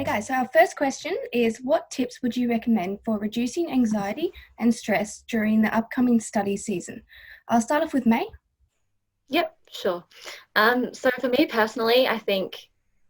guys, so our first question is, what tips would you recommend for reducing anxiety and stress during the upcoming study season? I'll start off with May. Yep, sure. So for me personally, I think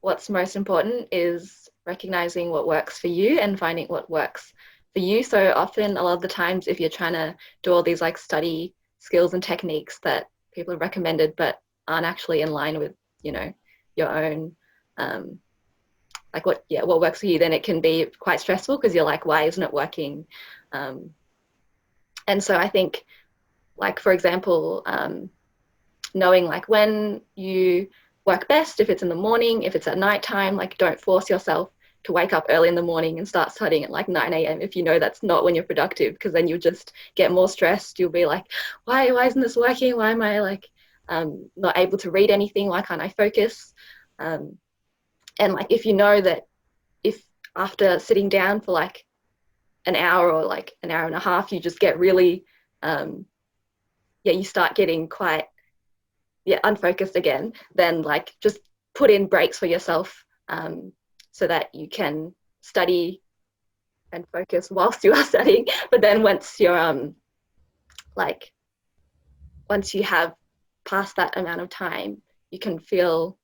what's most important is recognizing what works for you and finding what works for you. So often, a lot of the times, if you're trying to do all these like study skills and techniques that people have recommended but aren't actually in line with, your own like what works for you, then it can be quite stressful because you're like, why isn't it working? And so I think, like, for example, knowing like when you work best, if it's in the morning, if it's at nighttime, like don't force yourself to wake up early in the morning and start studying at like 9 a.m. if you know that's not when you're productive, because then you'll just get more stressed. You'll be like, why isn't this working? Why am I like not able to read anything? Why can't I focus? And like if you know that if after sitting down for like an hour or like an hour and a half, you just get really you start getting quite unfocused again, then like just put in breaks for yourself so that you can study and focus whilst you are studying. But then once you're once you have passed that amount of time, you can feel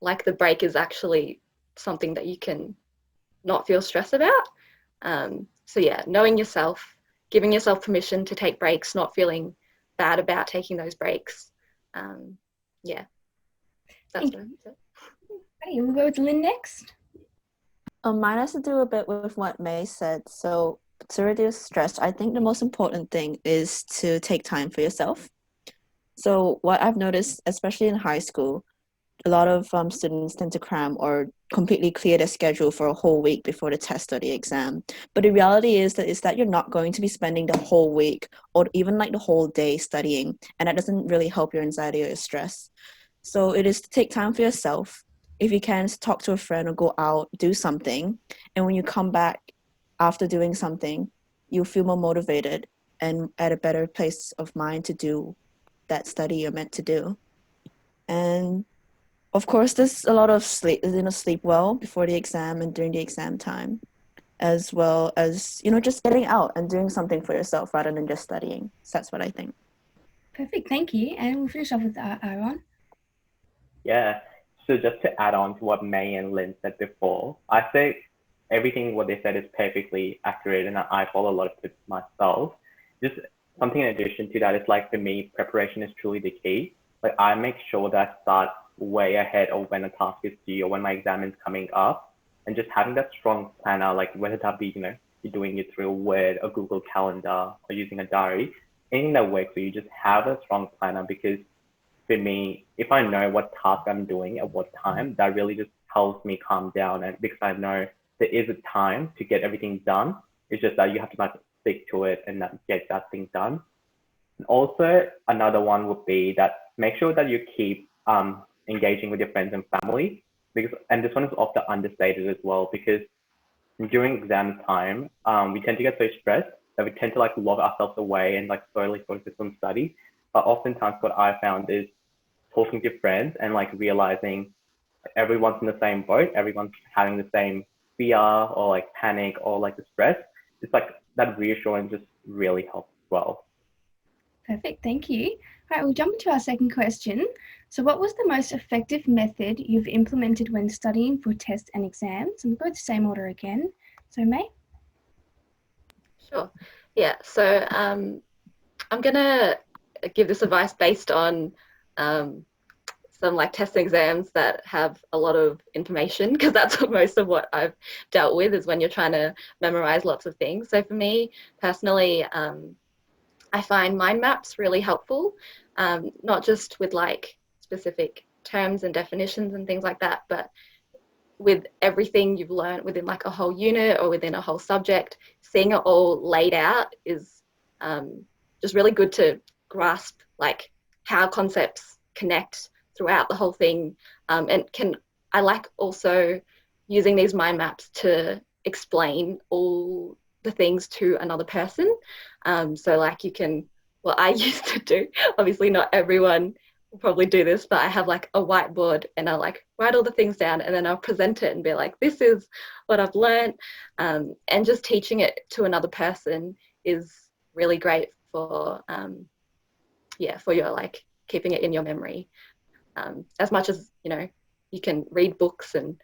like the break is actually something that you can not feel stressed about. So yeah, knowing yourself, giving yourself permission to take breaks, not feeling bad about taking those breaks. That's what I would say. Okay, we'll go with Lynn next. Mine has to do a bit with what May said. So to reduce stress, I think the most important thing is to take time for yourself. So what I've noticed, especially in high school, a lot of students tend to cram or completely clear their schedule for a whole week before the test or the exam. But the reality is that you're not going to be spending the whole week or even like the whole day studying, and that doesn't really help your anxiety or your stress. So it is to take time for yourself. If you can, talk to a friend or go out, do something. And when you come back after doing something, you'll feel more motivated and at a better place of mind to do that study you're meant to do. And of course, there's a lot of sleep, sleep well before the exam and during the exam time, as well as, just getting out and doing something for yourself rather than just studying. So that's what I think. Perfect, thank you. And we'll finish off with Aaron. Yeah. So just to add on to what May and Lynn said before, I think everything what they said is perfectly accurate, and I follow a lot of tips myself. Just something in addition to that is like, for me, preparation is truly the key. Like I make sure that I start way ahead of when a task is due or when my exam is coming up, and just having that strong planner, like whether that be, you're doing it through a Word, a Google Calendar, or using a diary, anything that works for you, just have a strong planner. Because for me, if I know what task I'm doing at what time, that really just helps me calm down. And because I know there is a time to get everything done, it's just that you have to like stick to it and get that thing done. And also another one would be that make sure that you keep engaging with your friends and family, and this one is often understated as well, because during exam time, we tend to get so stressed that we tend to like lock ourselves away and like solely focus on study. But oftentimes what I found is talking to friends and like realizing everyone's in the same boat, everyone's having the same fear or like panic or like the stress. It's like that reassurance just really helps as well. Perfect, thank you. All right, we'll jump into our second question. So what was the most effective method you've implemented when studying for tests and exams? And we'll go the same order again. So May? Sure. Yeah, so I'm going to give this advice based on some like test exams that have a lot of information, because that's most of what I've dealt with, is when you're trying to memorize lots of things. So for me personally, I find mind maps really helpful, not just with like specific terms and definitions and things like that, but with everything you've learned within like a whole unit or within a whole subject. Seeing it all laid out is just really good to grasp like how concepts connect throughout the whole thing. I like also using these mind maps to explain all the things to another person. So like I used to do, obviously not everyone probably do this, but I have like a whiteboard and I'll like write all the things down and then I'll present it and be like, this is what I've learned. And just teaching it to another person is really great for, for your like keeping it in your memory. As much as, you can read books and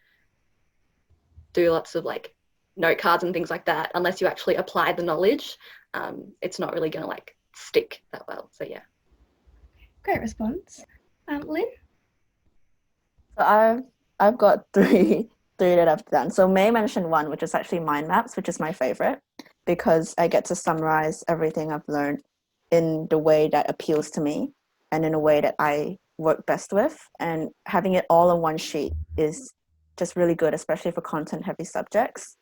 do lots of like note cards and things like that, unless you actually apply the knowledge, it's not really going to like stick that well. So yeah. Great response. Lynn? So I've got three that I've done. So May mentioned one, which is actually mind maps, which is my favorite because I get to summarize everything I've learned in the way that appeals to me and in a way that I work best with. And having it all on one sheet is just really good, especially for content heavy subjects.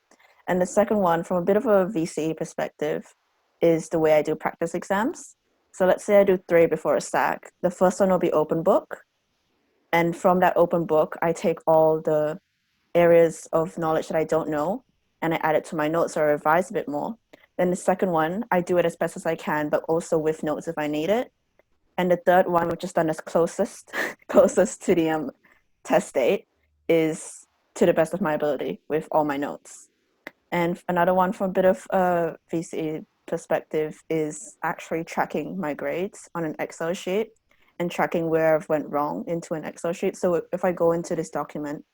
And the second one, from a bit of a VCE perspective, is the way I do practice exams. So let's say I do 3 before a SAC. The first one will be open book. And from that open book, I take all the areas of knowledge that I don't know and I add it to my notes or revise a bit more. Then the second one, I do it as best as I can, but also with notes if I need it. And the third one, which is done as closest to the test date, is to the best of my ability with all my notes. And another one from a bit of a VCE perspective is actually tracking my grades on an Excel sheet and tracking where I've went wrong into an Excel sheet. So if I go into this document,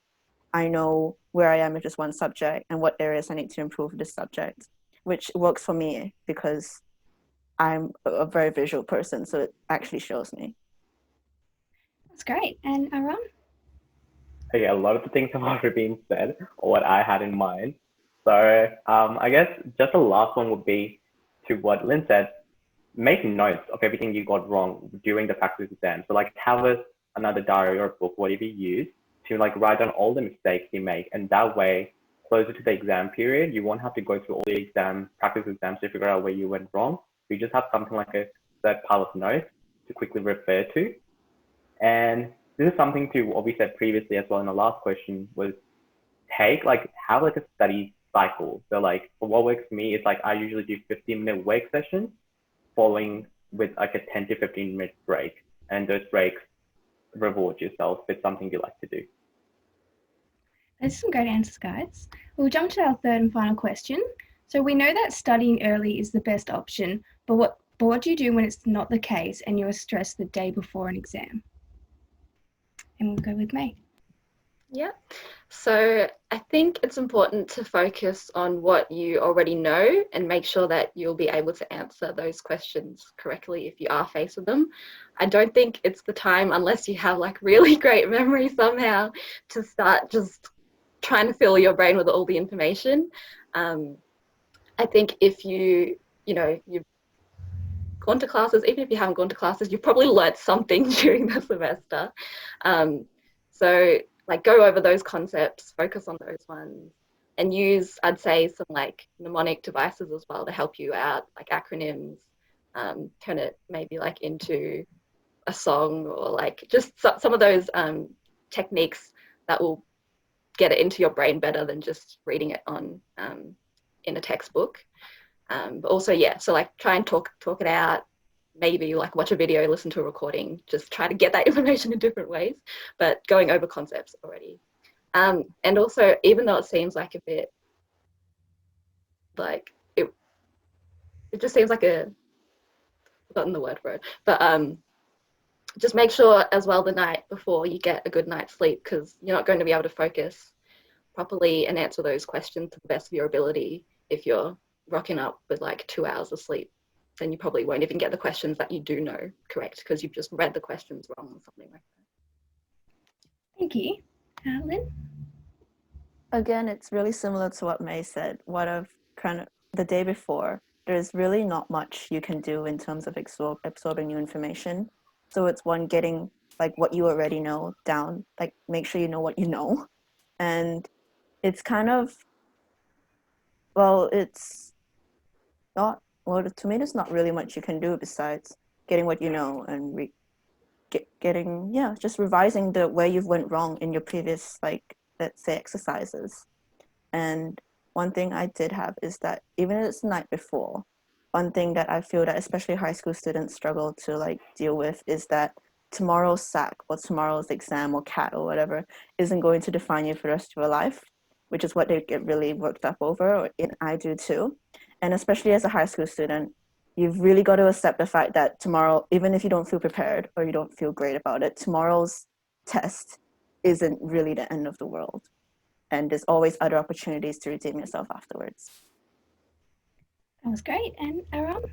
I know where I am with just one subject and what areas I need to improve with this subject, which works for me because I'm a very visual person, so it actually shows me. That's great. And Aaron? Okay, a lot of the things have already been said, or what I had in mind. So I guess just the last one would be to what Lynn said, make notes of everything you got wrong during the practice exam. So like have another diary or a book, whatever you use, to like write down all the mistakes you make. And that way, closer to the exam period, you won't have to go through all the practice exams to figure out where you went wrong. You just have something like a set pile of notes to quickly refer to. And this is something to what we said previously as well in the last question was have like a study cycle. So like for what works for me is like I usually do 15-minute work sessions following with like a 10 to 15-minute break. And those breaks reward yourself if it's something you like to do. Those are some great answers, guys. We'll jump to our third and final question. So we know that studying early is the best option, but what do you do when it's not the case and you're stressed the day before an exam? And we'll go with May. Yeah. So I think it's important to focus on what you already know and make sure that you'll be able to answer those questions correctly if you are faced with them. I don't think it's the time, unless you have like really great memory somehow, to start just trying to fill your brain with all the information. I think if you've gone to classes, even if you haven't gone to classes, you've probably learnt something during the semester. So like go over those concepts, focus on those ones, and use, I'd say, some like mnemonic devices as well to help you out, like acronyms, turn it maybe like into a song or like just some of those techniques that will get it into your brain better than just reading it on in a textbook. But also, so like try and talk it out, maybe like watch a video, listen to a recording, just try to get that information in different ways, but going over concepts already. And also, even though it seems like a bit like it just seems like I've forgotten the word for it, but just make sure as well the night before you get a good night's sleep, because you're not going to be able to focus properly and answer those questions to the best of your ability if you're rocking up with like 2 hours of sleep. Then you probably won't even get the questions that you do know correct because you've just read the questions wrong or something like that. Thank you. Lynn? Again, it's really similar to what May said. What I've kind of the day before, there's really not much you can do in terms of absorbing new information. So it's one, getting like what you already know down, like make sure you know what you know. And it's kind of, it's not, to me, there's not really much you can do besides getting what you know and just revising where you've went wrong in your previous, like, let's say, exercises. And one thing I did have is that even if it's the night before, one thing that I feel that especially high school students struggle to like deal with is that tomorrow's SAC or tomorrow's exam or CAT or whatever isn't going to define you for the rest of your life, which is what they get really worked up over, and I do too. And especially as a high school student, you've really got to accept the fact that tomorrow, even if you don't feel prepared or you don't feel great about it, tomorrow's test isn't really the end of the world. And there's always other opportunities to redeem yourself afterwards. That was great. And Aram?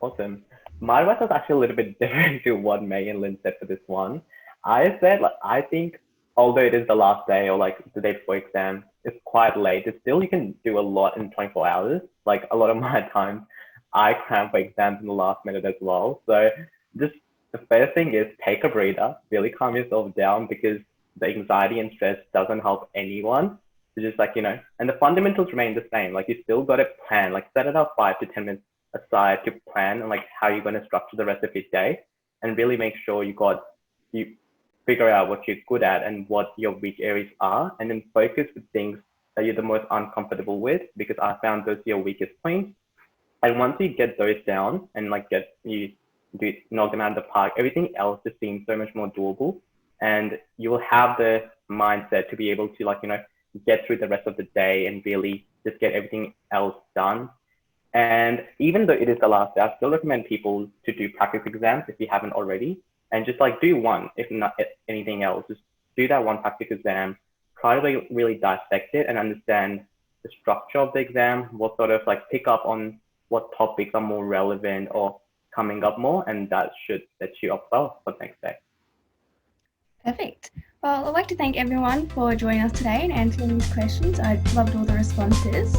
Awesome. My advice was actually a little bit different to what May and Lynn said for this one. I said, like, I think although it is the last day or like the day before exam, it's quite late. It's still, you can do a lot in 24 hours. Like a lot of my time, I cram for exams in the last minute as well. So just the first thing is take a breather, really calm yourself down, because the anxiety and stress doesn't help anyone. So just like, and the fundamentals remain the same. Like you still got to plan, like set it up 5 to 10 minutes aside to plan and like how you're going to structure the rest of your day, and really make sure you figure out what you're good at and what your weak areas are, and then focus with things that you're the most uncomfortable with, because I found those are your weakest points. And once you get those down and like knock them out of the park, everything else just seems so much more doable, and you will have the mindset to be able to like, get through the rest of the day and really just get everything else done. And even though it is the last day, I still recommend people to do practice exams if you haven't already, and just like do one, if not anything else, just do that one practice exam, try to really dissect it and understand the structure of the exam, what sort of like pick up on what topics are more relevant or coming up more, and that should set you up well for the next day. Perfect. Well, I'd like to thank everyone for joining us today and answering these questions. I loved all the responses.